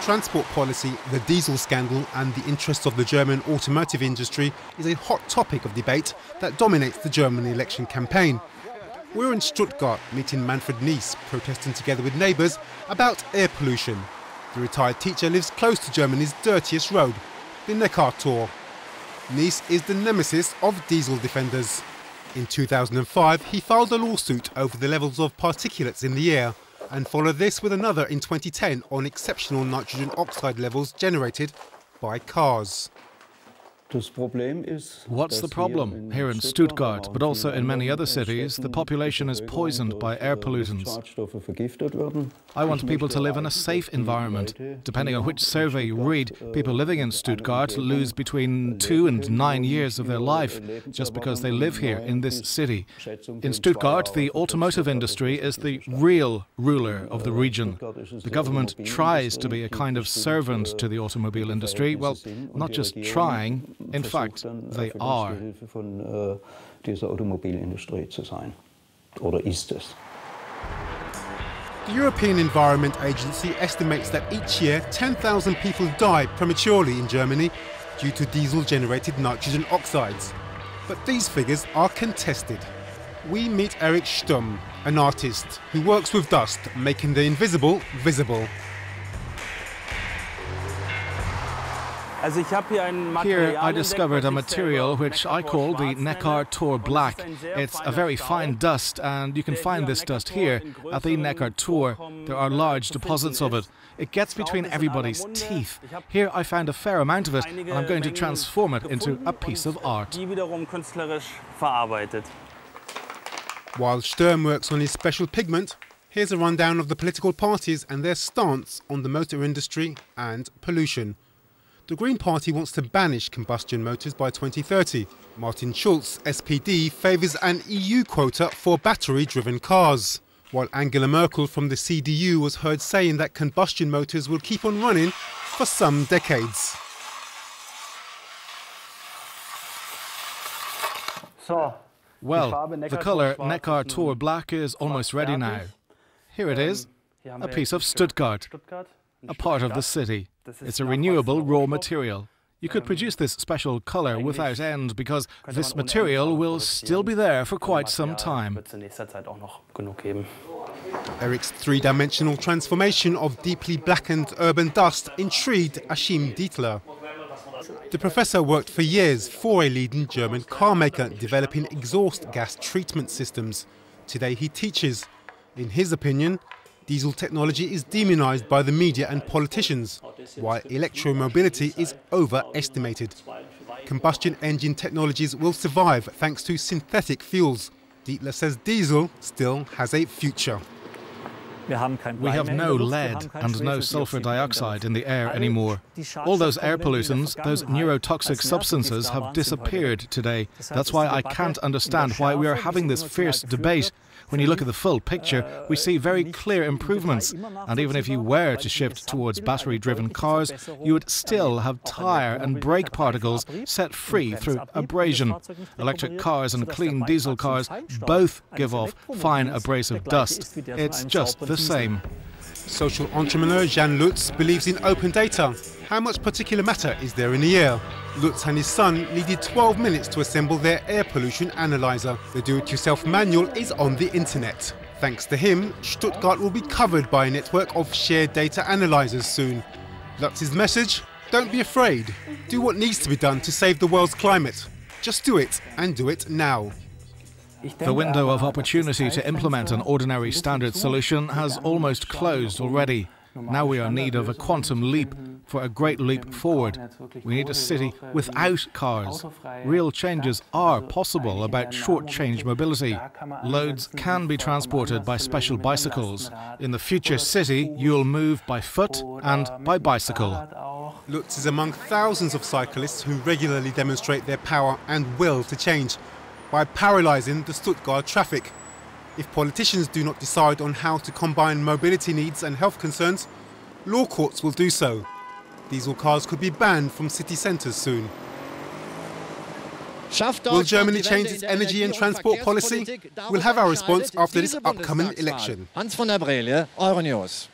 Transport policy, the diesel scandal and the interests of the German automotive industry is a hot topic of debate that dominates the German election campaign. We're in Stuttgart meeting Manfred Niess, protesting together with neighbours about air pollution. The retired teacher lives close to Germany's dirtiest road, the Neckar-Tor. Niess is the nemesis of diesel defenders. In 2005, he filed a lawsuit over the levels of particulates in the air, and followed this with another in 2010 on exceptional nitrogen oxide levels generated by cars. What's the problem? Here in Stuttgart, but also in many other cities, the population is poisoned by air pollutants. I want people to live in a safe environment. Depending on which survey you read, people living in Stuttgart lose between 2 and 9 years of their life just because they live here in this city. In Stuttgart, the automotive industry is the real ruler of the region. The government tries to be a kind of servant to the automobile industry. Well, not just trying. In fact, they are. The European Environment Agency estimates that each year 10,000 people die prematurely in Germany due to diesel-generated nitrogen oxides. But these figures are contested. We meet Eric Stumm, an artist who works with dust, making the invisible visible. Here I discovered a material which I call the Neckar-Tor black. It's a very fine dust, and you can find this dust here at the Neckar-Tor. There are large deposits of it. It gets between everybody's teeth. Here I found a fair amount of it, and I'm going to transform it into a piece of art. While Sturm works on his special pigment, here's a rundown of the political parties and their stance on the motor industry and pollution. The Green Party wants to banish combustion motors by 2030. Martin Schulz, SPD, favours an EU quota for battery-driven cars, while Angela Merkel from the CDU was heard saying that combustion motors will keep on running for some decades. Well, the colour Neckar-Tor black is almost ready now. Here it is, a piece of Stuttgart, a part of the city. It's a renewable raw material. You could produce this special colour without end because this material will still be there for quite some time. Eric's three-dimensional transformation of deeply blackened urban dust intrigued Achim Dietler. The professor worked for years for a leading German car maker developing exhaust gas treatment systems. Today he teaches. In his opinion, diesel technology is demonized by the media and politicians, while electromobility is overestimated. Combustion engine technologies will survive thanks to synthetic fuels. Dietler says diesel still has a future. We have no lead and no sulfur dioxide in the air anymore. All those air pollutants, those neurotoxic substances have disappeared today. That's why I can't understand why we are having this fierce debate. When you look at the full picture, we see very clear improvements. And even if you were to shift towards battery-driven cars, you would still have tyre and brake particles set free through abrasion. Electric cars and clean diesel cars both give off fine abrasive dust. It's just the same. Social entrepreneur Jan Lutz believes in open data. How much particulate matter is there in the air? Lutz and his son needed 12 minutes to assemble their air pollution analyzer. The do-it-yourself manual is on the internet. Thanks to him, Stuttgart will be covered by a network of shared data analyzers soon. Lutz's message? Don't be afraid. Do what needs to be done to save the world's climate. Just do it, and do it now. The window of opportunity to implement an ordinary standard solution has almost closed already. Now we are in need of a quantum leap, for a great leap forward. We need a city without cars. Real changes are possible about short-change mobility. Loads can be transported by special bicycles. In the future city, you'll move by foot and by bicycle. Lutz is among thousands of cyclists who regularly demonstrate their power and will to change by paralysing the Stuttgart traffic. If politicians do not decide on how to combine mobility needs and health concerns, law courts will do so. Diesel cars could be banned from city centres soon. Will Germany change its energy and transport policy? We'll have our response after this upcoming election. Hans von der Brele, Euronews.